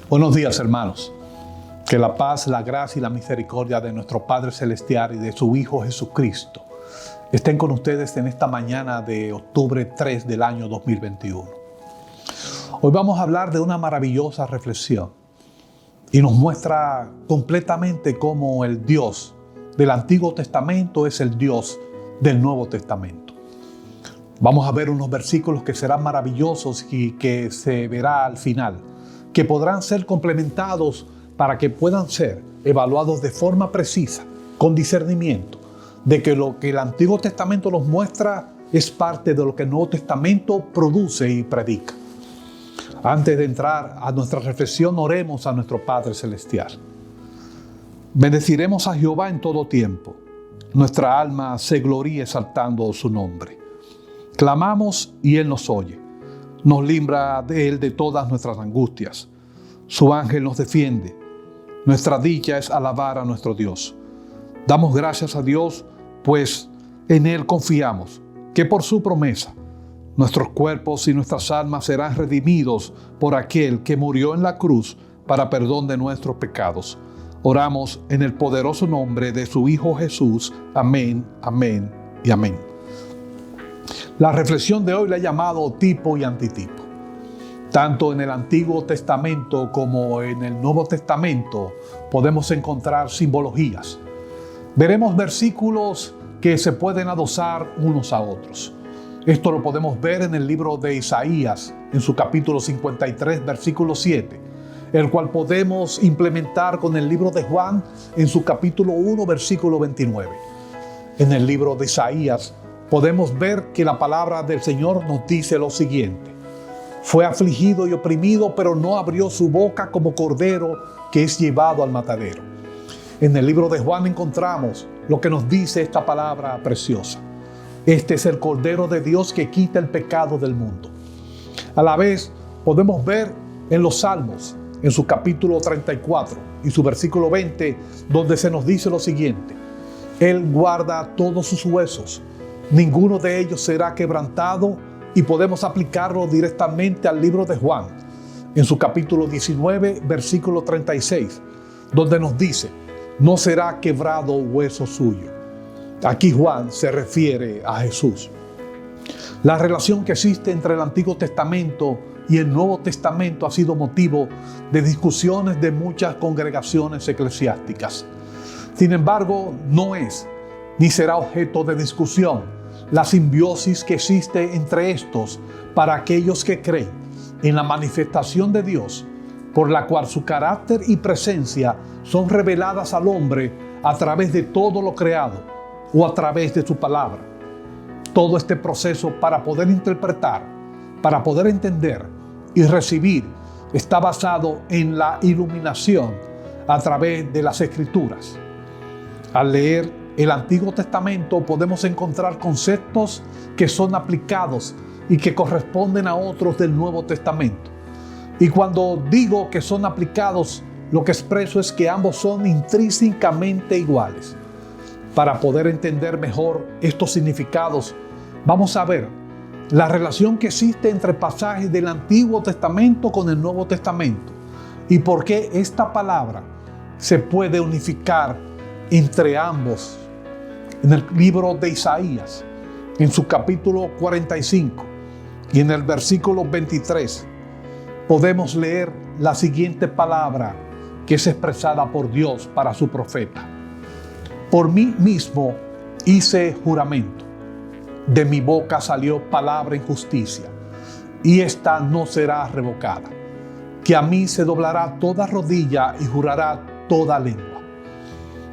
Buenos días, hermanos. Que la paz, la gracia y la misericordia de nuestro Padre Celestial y de su Hijo Jesucristo estén con ustedes en esta mañana de octubre 3 del año 2021. Hoy vamos a hablar de una maravillosa reflexión y nos muestra completamente cómo el Dios del Antiguo Testamento es el Dios del Nuevo Testamento. Vamos a ver unos versículos que serán maravillosos y que se verá al final, que podrán ser complementados para que puedan ser evaluados de forma precisa, con discernimiento, de que lo que el Antiguo Testamento nos muestra es parte de lo que el Nuevo Testamento produce y predica. Antes de entrar a nuestra reflexión, oremos a nuestro Padre Celestial. Bendeciremos a Jehová en todo tiempo. Nuestra alma se gloría exaltando su nombre. Clamamos y Él nos oye. Nos libra de Él de todas nuestras angustias. Su ángel nos defiende. Nuestra dicha es alabar a nuestro Dios. Damos gracias a Dios, pues en Él confiamos, que por su promesa, nuestros cuerpos y nuestras almas serán redimidos por aquel que murió en la cruz para perdón de nuestros pecados. Oramos en el poderoso nombre de su Hijo Jesús. Amén, amén y amén. La reflexión de hoy la he llamado tipo y antitipo. Tanto en el Antiguo Testamento como en el Nuevo Testamento podemos encontrar simbologías. Veremos versículos que se pueden adosar unos a otros. Esto lo podemos ver en el libro de Isaías, en su capítulo 53, versículo 7, el cual podemos implementar con el libro de Juan, en su capítulo 1, versículo 29. En el libro de Isaías podemos ver que la palabra del Señor nos dice lo siguiente: fue afligido y oprimido, pero no abrió su boca, como cordero que es llevado al matadero. En el libro de Juan encontramos lo que nos dice esta palabra preciosa: este es el Cordero de Dios que quita el pecado del mundo. A la vez podemos ver en los Salmos, en su capítulo 34 y su versículo 20, donde se nos dice lo siguiente: Él guarda todos sus huesos, ninguno de ellos será quebrantado. Y podemos aplicarlo directamente al libro de Juan, en su capítulo 19, versículo 36, donde nos dice: no será quebrado hueso suyo. Aquí Juan se refiere a Jesús. La relación que existe entre el Antiguo Testamento y el Nuevo Testamento ha sido motivo de discusiones de muchas congregaciones eclesiásticas. Sin embargo, no es ni será objeto de discusión la simbiosis que existe entre estos para aquellos que creen en la manifestación de Dios, por la cual su carácter y presencia son reveladas al hombre a través de todo lo creado o a través de su palabra. Todo este proceso, para poder interpretar, para poder entender y recibir, está basado en la iluminación a través de las Escrituras. Al leer el Antiguo Testamento podemos encontrar conceptos que son aplicados y que corresponden a otros del Nuevo Testamento. Y cuando digo que son aplicados, lo que expreso es que ambos son intrínsecamente iguales. Para poder entender mejor estos significados, vamos a ver la relación que existe entre pasajes del Antiguo Testamento con el Nuevo Testamento y por qué esta palabra se puede unificar entre ambos. En el libro de Isaías, en su capítulo 45 y en el versículo 23, podemos leer la siguiente palabra que es expresada por Dios para su profeta: por mí mismo hice juramento, de mi boca salió palabra en justicia, y esta no será revocada, que a mí se doblará toda rodilla y jurará toda lengua.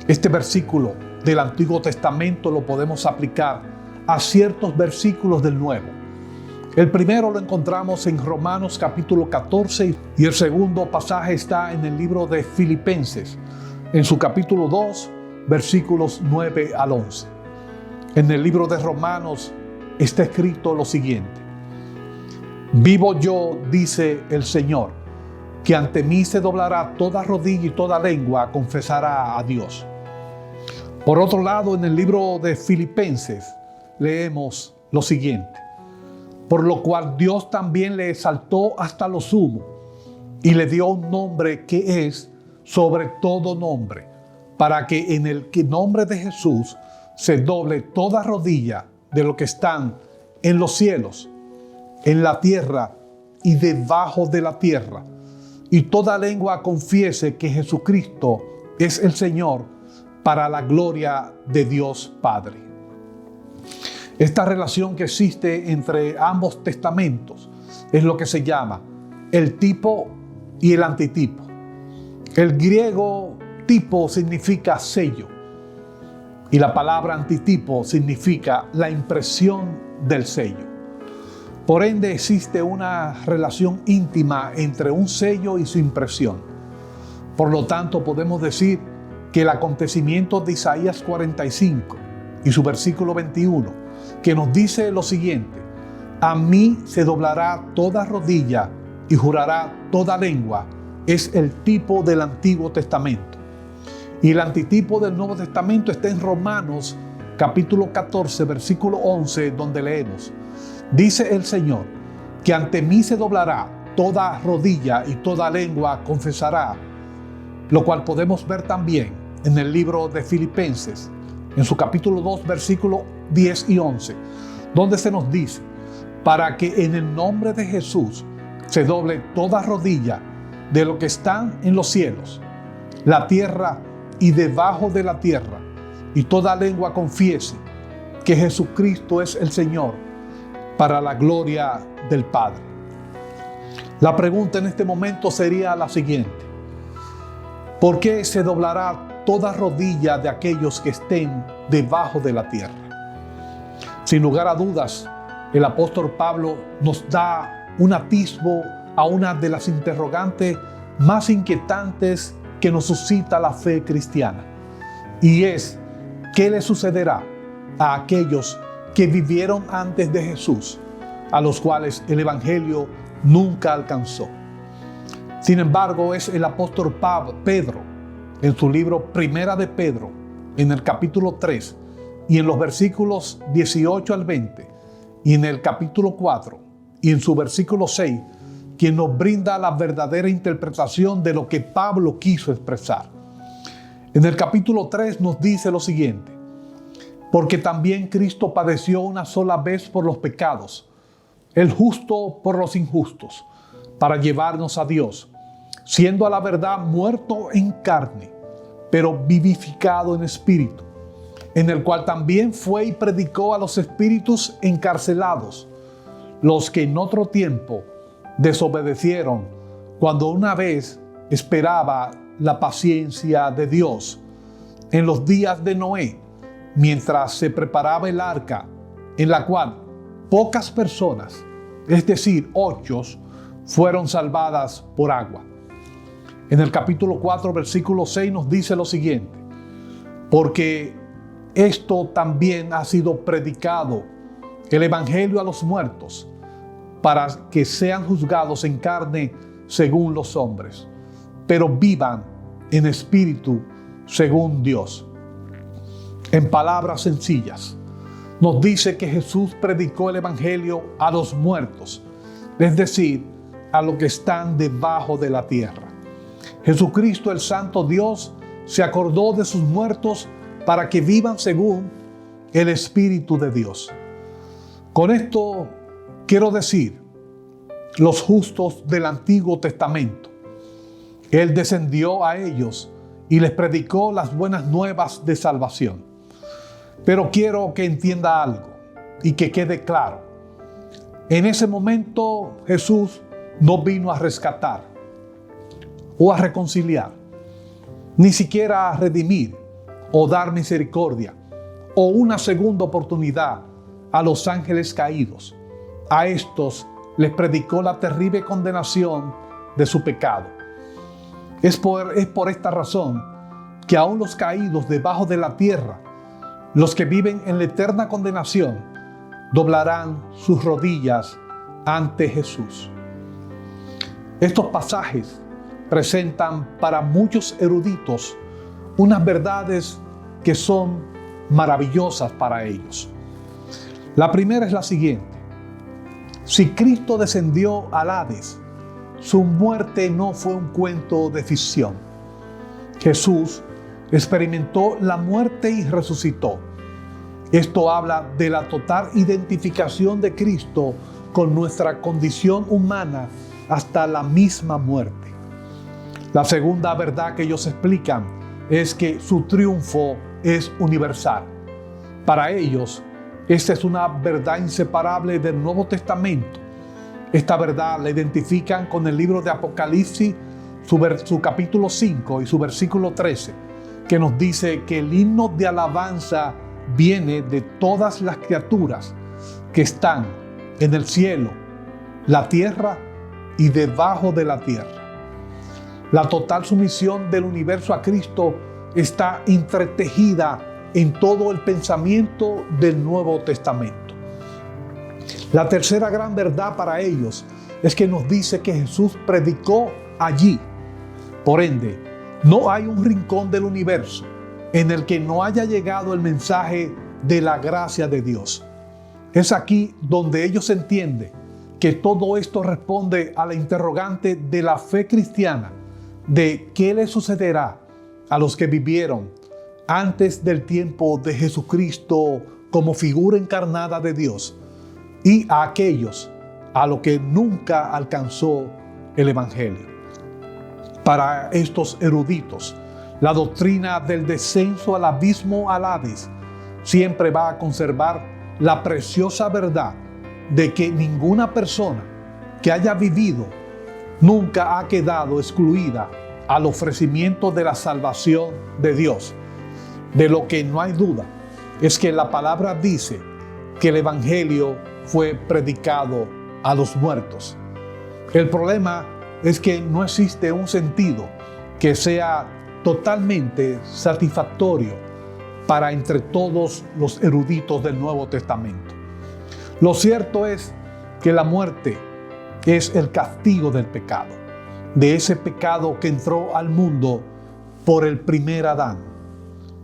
Este versículo del Antiguo Testamento lo podemos aplicar a ciertos versículos del Nuevo. El primero lo encontramos en Romanos capítulo 14 y el segundo pasaje está en el libro de Filipenses, en su capítulo 2, versículos 9 al 11. En el libro de Romanos está escrito lo siguiente: vivo yo, dice el Señor, que ante mí se doblará toda rodilla y toda lengua confesará a Dios. Por otro lado, en el libro de Filipenses leemos lo siguiente: por lo cual Dios también le exaltó hasta lo sumo y le dio un nombre que es sobre todo nombre, para que en el nombre de Jesús se doble toda rodilla de los que están en los cielos, en la tierra y debajo de la tierra, y toda lengua confiese que Jesucristo es el Señor, para la gloria de Dios Padre. Esta relación que existe entre ambos testamentos es lo que se llama el tipo y el antitipo. El griego tipo significa sello y la palabra antitipo significa la impresión del sello. Por ende, existe una relación íntima entre un sello y su impresión. Por lo tanto, podemos decir que el acontecimiento de Isaías 45 y su versículo 21, que nos dice lo siguiente: a mí se doblará toda rodilla y jurará toda lengua, es el tipo del Antiguo Testamento. Y el antitipo del Nuevo Testamento está en Romanos capítulo 14, versículo 11, donde leemos: dice el Señor, que ante mí se doblará toda rodilla y toda lengua confesará, lo cual podemos ver también en el libro de Filipenses, en su capítulo 2, versículo 10 y 11, donde se nos dice: para que en el nombre de Jesús se doble toda rodilla de los que están en los cielos, la tierra y debajo de la tierra, y toda lengua confiese que Jesucristo es el Señor, para la gloria del Padre. La pregunta en este momento sería la siguiente: ¿por qué se doblará toda rodilla de aquellos que estén debajo de la tierra? Sin lugar a dudas, el apóstol Pablo nos da un atisbo a una de las interrogantes más inquietantes que nos suscita la fe cristiana, y es: ¿qué le sucederá a aquellos que vivieron antes de Jesús, a los cuales el Evangelio nunca alcanzó? Sin embargo, es el apóstol Pedro, en su libro Primera de Pedro, en el capítulo 3, y en los versículos 18 al 20, y en el capítulo 4, y en su versículo 6, quien nos brinda la verdadera interpretación de lo que Pablo quiso expresar. En el capítulo 3 nos dice lo siguiente: porque también Cristo padeció una sola vez por los pecados, el justo por los injustos, para llevarnos a Dios, siendo a la verdad muerto en carne, pero vivificado en espíritu, en el cual también fue y predicó a los espíritus encarcelados, los que en otro tiempo desobedecieron, cuando una vez esperaba la paciencia de Dios en los días de Noé, mientras se preparaba el arca, en la cual pocas personas, es decir, 8, fueron salvadas por agua. En el capítulo 4, versículo 6 nos dice lo siguiente: porque esto también ha sido predicado, el evangelio a los muertos, para que sean juzgados en carne según los hombres, pero vivan en espíritu según Dios. En palabras sencillas, nos dice que Jesús predicó el evangelio a los muertos, es decir, a los que están debajo de la tierra. Jesucristo, el Santo Dios, se acordó de sus muertos para que vivan según el Espíritu de Dios. Con esto quiero decir, los justos del Antiguo Testamento, Él descendió a ellos y les predicó las buenas nuevas de salvación. Pero quiero que entienda algo y que quede claro. En ese momento Jesús no vino a rescatar o a reconciliar, ni siquiera a redimir o dar misericordia o una segunda oportunidad a los ángeles caídos. A estos les predicó la terrible condenación de su pecado. Es por esta razón que aún los caídos debajo de la tierra, los que viven en la eterna condenación, doblarán sus rodillas ante Jesús. Estos pasajes presentan para muchos eruditos unas verdades que son maravillosas para ellos. La primera es la siguiente: si Cristo descendió al Hades, su muerte no fue un cuento de ficción. Jesús experimentó la muerte y resucitó. Esto habla de la total identificación de Cristo con nuestra condición humana hasta la misma muerte. La segunda verdad que ellos explican es que su triunfo es universal. Para ellos, esta es una verdad inseparable del Nuevo Testamento. Esta verdad la identifican con el libro de Apocalipsis, su capítulo 5 y su versículo 13, que nos dice que el himno de alabanza viene de todas las criaturas que están en el cielo, la tierra y debajo de la tierra. La total sumisión del universo a Cristo está entretejida en todo el pensamiento del Nuevo Testamento. La tercera gran verdad para ellos es que nos dice que Jesús predicó allí. Por ende, no hay un rincón del universo en el que no haya llegado el mensaje de la gracia de Dios. Es aquí donde ellos entienden que todo esto responde a la interrogante de la fe cristiana, de qué le sucederá a los que vivieron antes del tiempo de Jesucristo como figura encarnada de Dios, y a aquellos a los que nunca alcanzó el Evangelio. Para estos eruditos, la doctrina del descenso al abismo al Hades siempre va a conservar la preciosa verdad de que ninguna persona que haya vivido nunca ha quedado excluida al ofrecimiento de la salvación de Dios. De lo que no hay duda es que la palabra dice que el Evangelio fue predicado a los muertos. El problema es que no existe un sentido que sea totalmente satisfactorio para entre todos los eruditos del Nuevo Testamento. Lo cierto es que la muerte es el castigo del pecado, de ese pecado que entró al mundo por el primer Adán.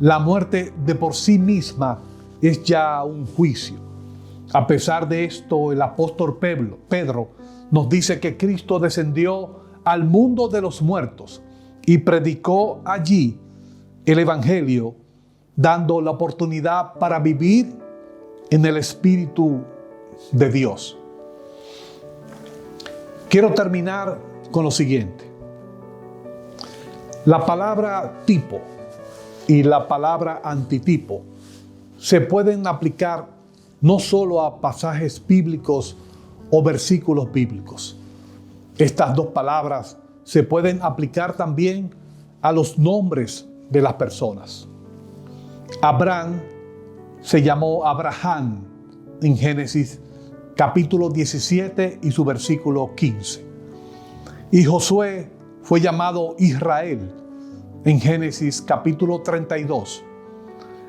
La muerte de por sí misma es ya un juicio. A pesar de esto, el apóstol Pedro nos dice que Cristo descendió al mundo de los muertos y predicó allí el Evangelio, dando la oportunidad para vivir en el Espíritu de Dios. Quiero terminar con lo siguiente. La palabra tipo y la palabra antitipo se pueden aplicar no solo a pasajes bíblicos o versículos bíblicos. Estas dos palabras se pueden aplicar también a los nombres de las personas. Abraham se llamó Abraham en Génesis capítulo 17 y su versículo 15. Y Josué fue llamado Israel en Génesis capítulo 32.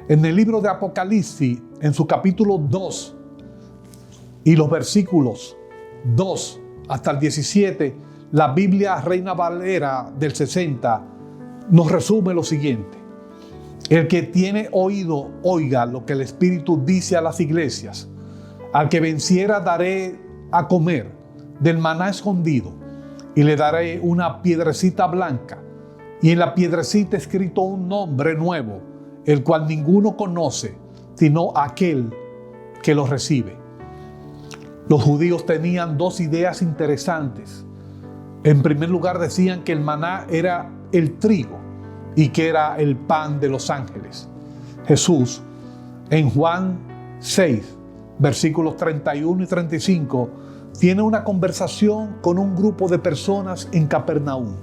En el libro de Apocalipsis, en su capítulo 2 y los versículos 2 hasta el 17, la Biblia Reina Valera del 60 nos resume lo siguiente: el que tiene oído, oiga lo que el Espíritu dice a las iglesias. Al que venciera daré a comer del maná escondido, y le daré una piedrecita blanca, y en la piedrecita escrito un nombre nuevo, el cual ninguno conoce, sino aquel que lo recibe. Los judíos tenían dos ideas interesantes. En primer lugar, decían que el maná era el trigo y que era el pan de los ángeles. Jesús, en Juan 6, versículos 31 y 35, tiene una conversación con un grupo de personas en Capernaum.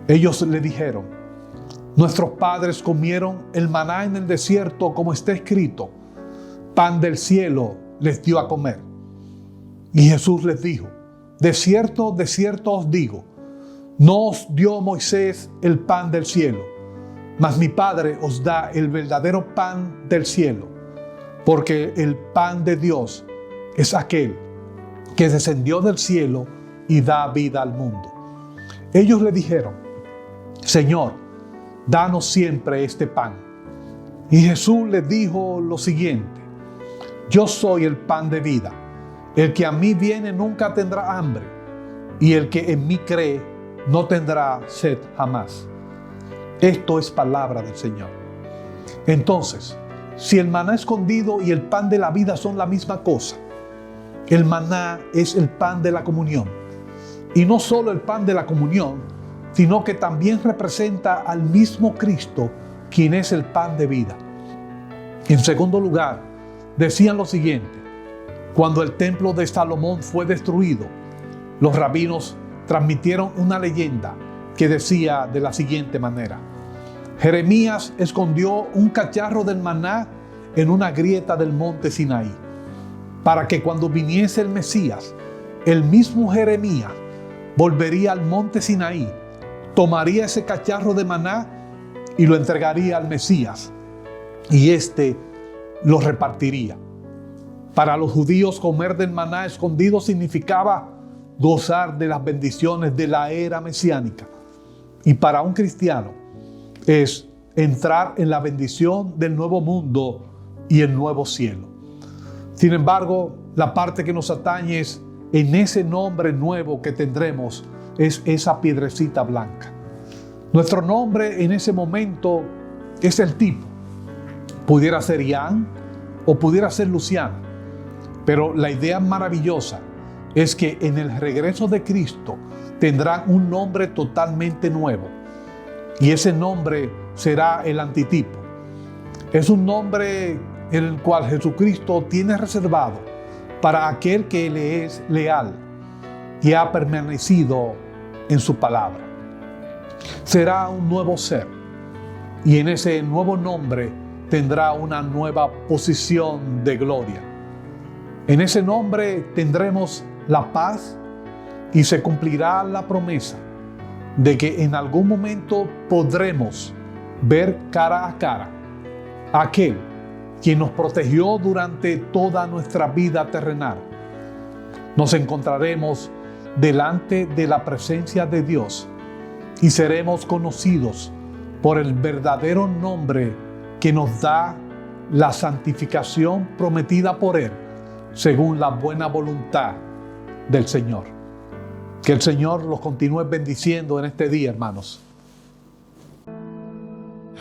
Ellos le dijeron: nuestros padres comieron el maná en el desierto, como está escrito, pan del cielo les dio a comer. Y Jesús les dijo: de cierto os digo, no os dio Moisés el pan del cielo, mas mi Padre os da el verdadero pan del cielo, porque el pan de Dios es aquel que descendió del cielo y da vida al mundo. Ellos le dijeron: Señor, danos siempre este pan. Y Jesús les dijo lo siguiente: yo soy el pan de vida. El que a mí viene nunca tendrá hambre, y el que en mí cree no tendrá sed jamás. Esto es palabra del Señor. Entonces, si el maná escondido y el pan de la vida son la misma cosa, el maná es el pan de la comunión. Y no solo el pan de la comunión, sino que también representa al mismo Cristo, quien es el pan de vida. En segundo lugar, decían lo siguiente: cuando el templo de Salomón fue destruido, los rabinos transmitieron una leyenda que decía de la siguiente manera: Jeremías escondió un cacharro del maná en una grieta del monte Sinaí, para que cuando viniese el Mesías, el mismo Jeremías volvería al monte Sinaí, tomaría ese cacharro de maná y lo entregaría al Mesías, y éste lo repartiría. Para los judíos, comer del maná escondido significaba gozar de las bendiciones de la era mesiánica. Y para un cristiano es entrar en la bendición del nuevo mundo y el nuevo cielo. Sin embargo, la parte que nos atañe es en ese nombre nuevo que tendremos, es esa piedrecita blanca. Nuestro nombre en ese momento es el tipo. Pudiera ser Ian o pudiera ser Luciano. Pero la idea maravillosa es que en el regreso de Cristo tendrán un nombre totalmente nuevo. Y ese nombre será el antitipo. Es un nombre en el cual Jesucristo tiene reservado para aquel que le es leal y ha permanecido en su palabra. Será un nuevo ser, y en ese nuevo nombre tendrá una nueva posición de gloria. En ese nombre tendremos la paz y se cumplirá la promesa de que en algún momento podremos ver cara a cara a aquel quien nos protegió durante toda nuestra vida terrenal. Nos encontraremos delante de la presencia de Dios y seremos conocidos por el verdadero nombre que nos da la santificación prometida por Él, según la buena voluntad del Señor. Que el Señor los continúe bendiciendo en este día, hermanos.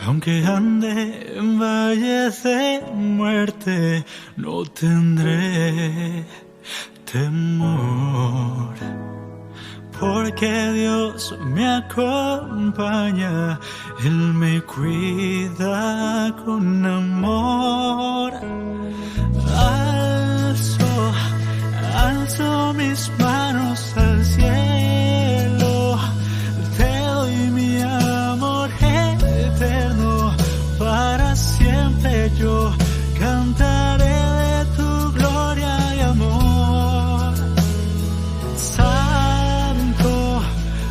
Aunque ande en valle de muerte, no tendré temor, porque Dios me acompaña, Él me cuida con amor. Alzo mis manos al cielo, te doy mi amor eterno, para siempre yo cantaré de tu gloria y amor. Santo,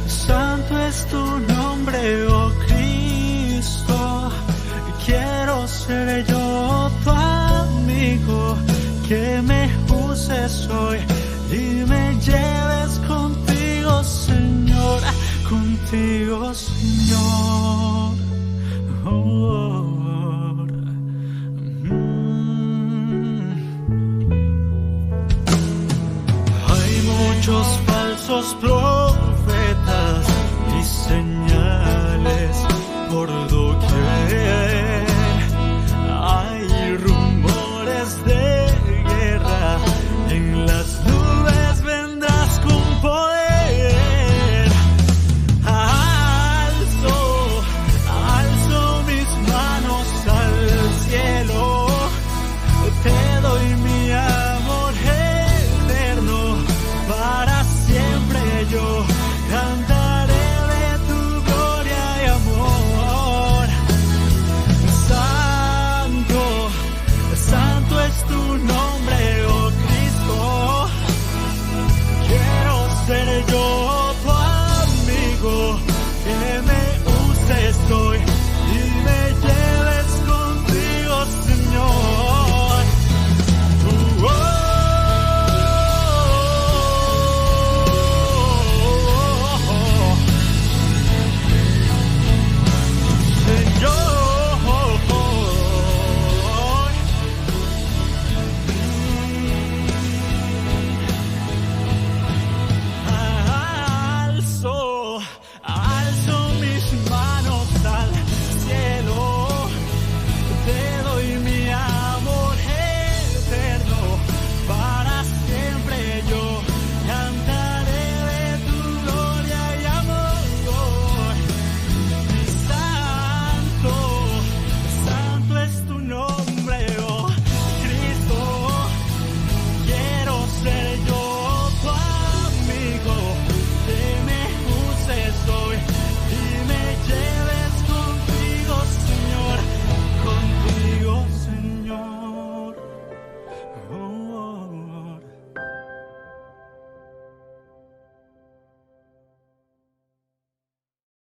santo es tu nombre, oh Cristo, quiero ser yo tu amigo, que me uses hoy y me lleves contigo, Señor, contigo, Señor.